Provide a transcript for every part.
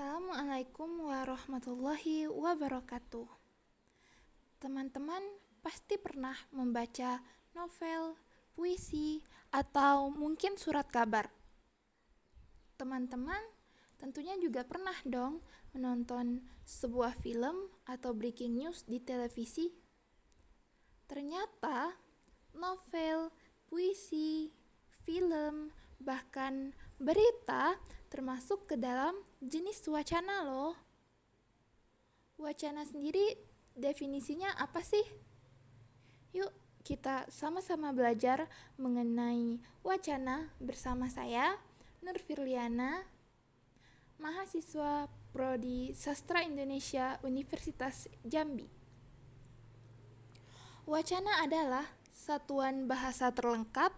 Assalamualaikum warahmatullahi wabarakatuh. Teman-teman pasti pernah membaca novel, puisi, atau mungkin surat kabar. Teman-teman tentunya juga pernah dong menonton sebuah film atau breaking news di televisi. Ternyata novel, puisi, film, bahkan berita termasuk ke dalam jenis wacana loh. Wacana sendiri definisinya apa sih? Yuk kita sama-sama belajar mengenai wacana bersama saya, Nur Firliana, mahasiswa Prodi Sastra Indonesia Universitas Jambi. Wacana adalah satuan bahasa terlengkap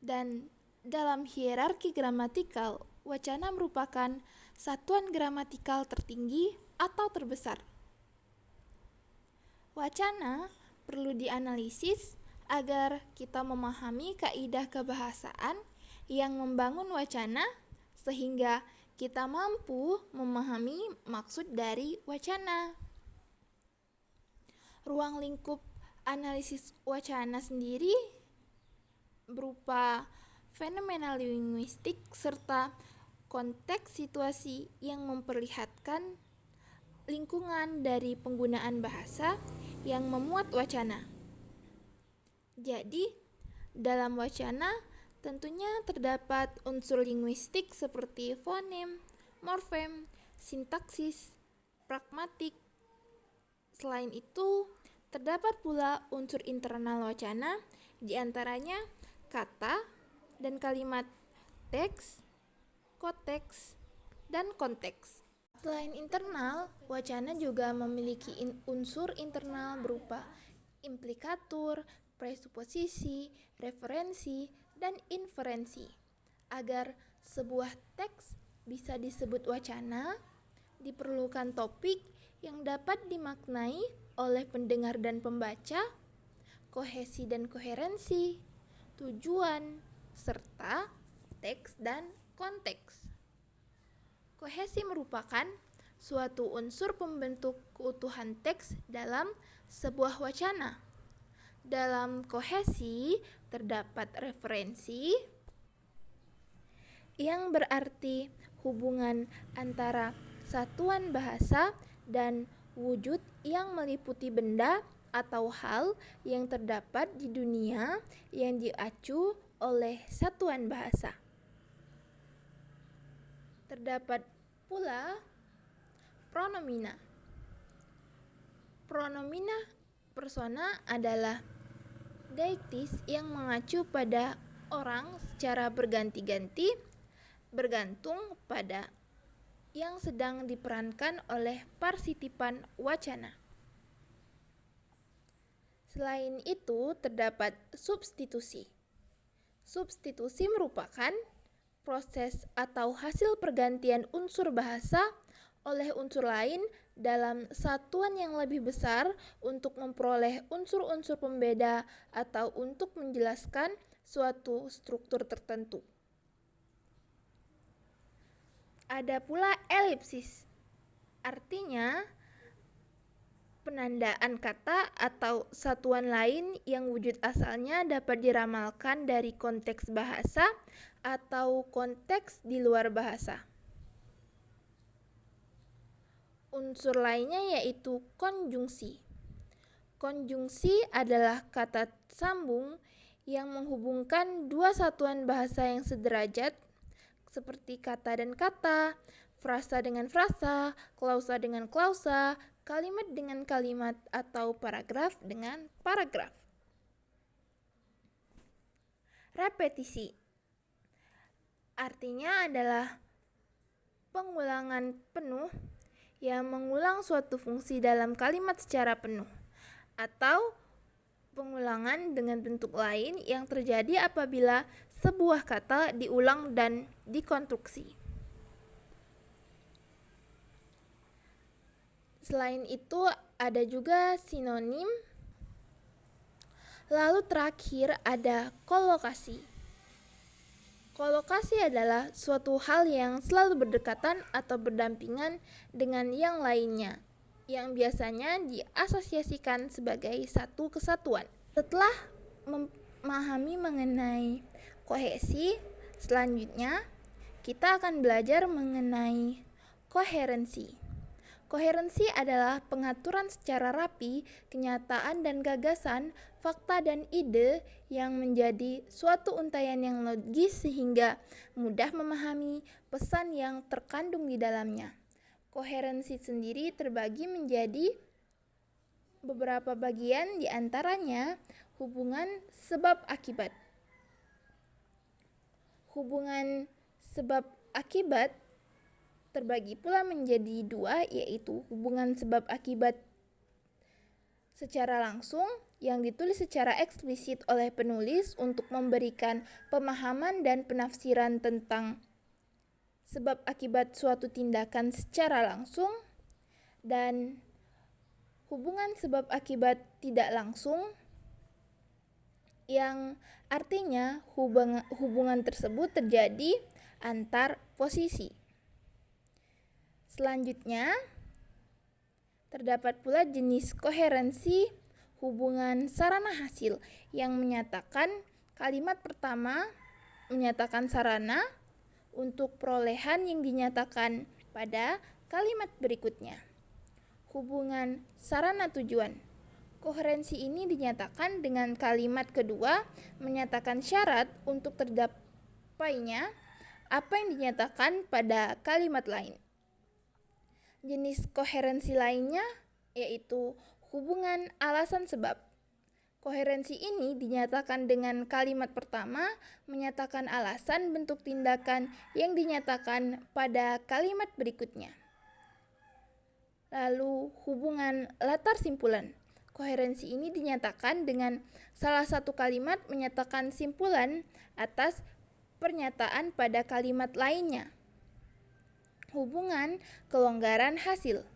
dan dalam hierarki gramatikal, wacana merupakan satuan gramatikal tertinggi atau terbesar. Wacana perlu dianalisis agar kita memahami kaidah kebahasaan yang membangun wacana sehingga kita mampu memahami maksud dari wacana. Ruang lingkup analisis wacana sendiri berupa fenomena linguistik serta konteks situasi yang memperlihatkan lingkungan dari penggunaan bahasa yang memuat wacana. Jadi, dalam wacana tentunya terdapat unsur linguistik seperti fonem, morfem, sintaksis, pragmatik. Selain itu, terdapat pula unsur internal wacana, diantaranya kata dan kalimat teks, koteks, dan konteks. Selain internal, wacana juga memiliki unsur internal berupa implikatur, presuposisi, referensi, dan inferensi. Agar sebuah teks bisa disebut wacana, diperlukan topik yang dapat dimaknai oleh pendengar dan pembaca, kohesi dan koherensi, tujuan, serta teks dan konteks. Kohesi merupakan suatu unsur pembentuk keutuhan teks dalam sebuah wacana. Dalam kohesi terdapat referensi yang berarti hubungan antara satuan bahasa dan wujud yang meliputi benda atau hal yang terdapat di dunia yang diacu oleh satuan bahasa. Terdapat pula pronomina. Pronomina persona adalah deiktis yang mengacu pada orang secara berganti-ganti bergantung pada yang sedang diperankan oleh partisipan wacana. Selain itu, terdapat substitusi. Substitusi merupakan proses atau hasil pergantian unsur bahasa oleh unsur lain dalam satuan yang lebih besar untuk memperoleh unsur-unsur pembeda atau untuk menjelaskan suatu struktur tertentu. Ada pula elipsis, artinya penandaan kata atau satuan lain yang wujud asalnya dapat diramalkan dari konteks bahasa atau konteks di luar bahasa. Unsur lainnya yaitu konjungsi. Konjungsi adalah kata sambung yang menghubungkan dua satuan bahasa yang sederajat seperti kata dan kata, frasa dengan frasa, klausa dengan klausa, kalimat dengan kalimat, atau paragraf dengan paragraf. Repetisi artinya adalah pengulangan penuh yang mengulang suatu fungsi dalam kalimat secara penuh, atau pengulangan dengan bentuk lain yang terjadi apabila sebuah kata diulang dan dikonstruksi. Selain itu, ada juga sinonim. Lalu terakhir ada kolokasi. Kolokasi adalah suatu hal yang selalu berdekatan atau berdampingan dengan yang lainnya, yang biasanya diasosiasikan sebagai satu kesatuan. Setelah memahami mengenai kohesi, selanjutnya kita akan belajar mengenai koherensi. Koherensi adalah pengaturan secara rapi kenyataan dan gagasan, fakta dan ide yang menjadi suatu untaian yang logis sehingga mudah memahami pesan yang terkandung di dalamnya. Koherensi sendiri terbagi menjadi beberapa bagian, di antaranya hubungan sebab akibat. Hubungan sebab akibat terbagi pula menjadi dua, yaitu hubungan sebab akibat secara langsung yang ditulis secara eksplisit oleh penulis untuk memberikan pemahaman dan penafsiran tentang sebab akibat suatu tindakan secara langsung, dan hubungan sebab akibat tidak langsung yang artinya hubungan tersebut terjadi antar posisi. Selanjutnya, terdapat pula jenis koherensi hubungan sarana hasil yang menyatakan kalimat pertama menyatakan sarana untuk perolehan yang dinyatakan pada kalimat berikutnya. Hubungan sarana tujuan. Koherensi ini dinyatakan dengan kalimat kedua menyatakan syarat untuk terdapainya apa yang dinyatakan pada kalimat lain. Jenis koherensi lainnya yaitu hubungan alasan sebab. Koherensi ini dinyatakan dengan kalimat pertama menyatakan alasan bentuk tindakan yang dinyatakan pada kalimat berikutnya. Lalu hubungan latar simpulan. Koherensi ini dinyatakan dengan salah satu kalimat menyatakan simpulan atas pernyataan pada kalimat lainnya. Hubungan kelonggaran hasil.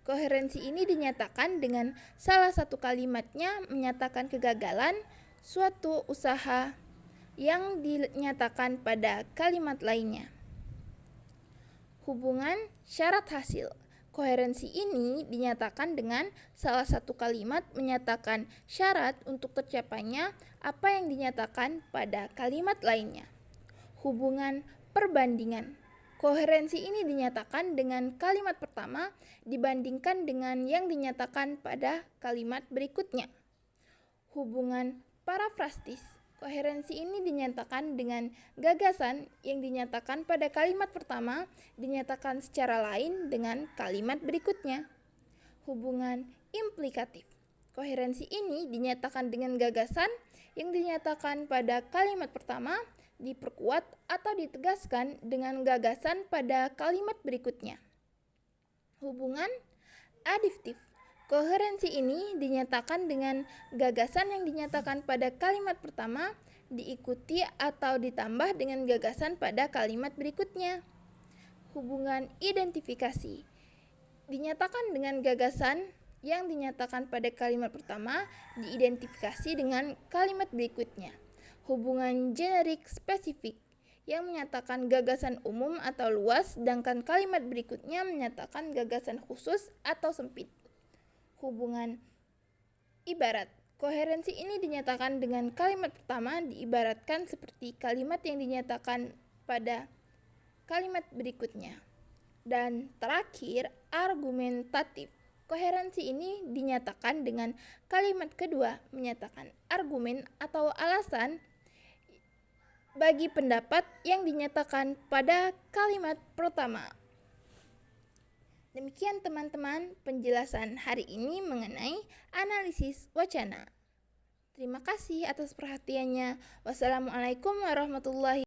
Koherensi ini dinyatakan dengan salah satu kalimatnya menyatakan kegagalan suatu usaha yang dinyatakan pada kalimat lainnya. Hubungan syarat hasil. Koherensi ini dinyatakan dengan salah satu kalimat menyatakan syarat untuk tercapainya apa yang dinyatakan pada kalimat lainnya. Hubungan perbandingan. Koherensi ini dinyatakan dengan kalimat pertama dibandingkan dengan yang dinyatakan pada kalimat berikutnya. Hubungan parafrastis. Koherensi ini dinyatakan dengan gagasan yang dinyatakan pada kalimat pertama dinyatakan secara lain dengan kalimat berikutnya. Hubungan implikatif. Koherensi ini dinyatakan dengan gagasan yang dinyatakan pada kalimat pertama diperkuat atau ditegaskan dengan gagasan pada kalimat berikutnya. Hubungan adiktif. Koherensi ini dinyatakan dengan gagasan yang dinyatakan pada kalimat pertama diikuti atau ditambah dengan gagasan pada kalimat berikutnya. Hubungan identifikasi. Dinyatakan dengan gagasan yang dinyatakan pada kalimat pertama diidentifikasi dengan kalimat berikutnya. Hubungan generik spesifik yang menyatakan gagasan umum atau luas, sedangkan kalimat berikutnya menyatakan gagasan khusus atau sempit. Hubungan ibarat. Koherensi ini dinyatakan dengan kalimat pertama diibaratkan seperti kalimat yang dinyatakan pada kalimat berikutnya. Dan terakhir, argumentatif. Koherensi ini dinyatakan dengan kalimat kedua menyatakan argumen atau alasan bagi pendapat yang dinyatakan pada kalimat pertama. Demikian teman-teman penjelasan hari ini mengenai analisis wacana. Terima kasih atas perhatiannya. Wassalamualaikum warahmatullahi wabarakatuh.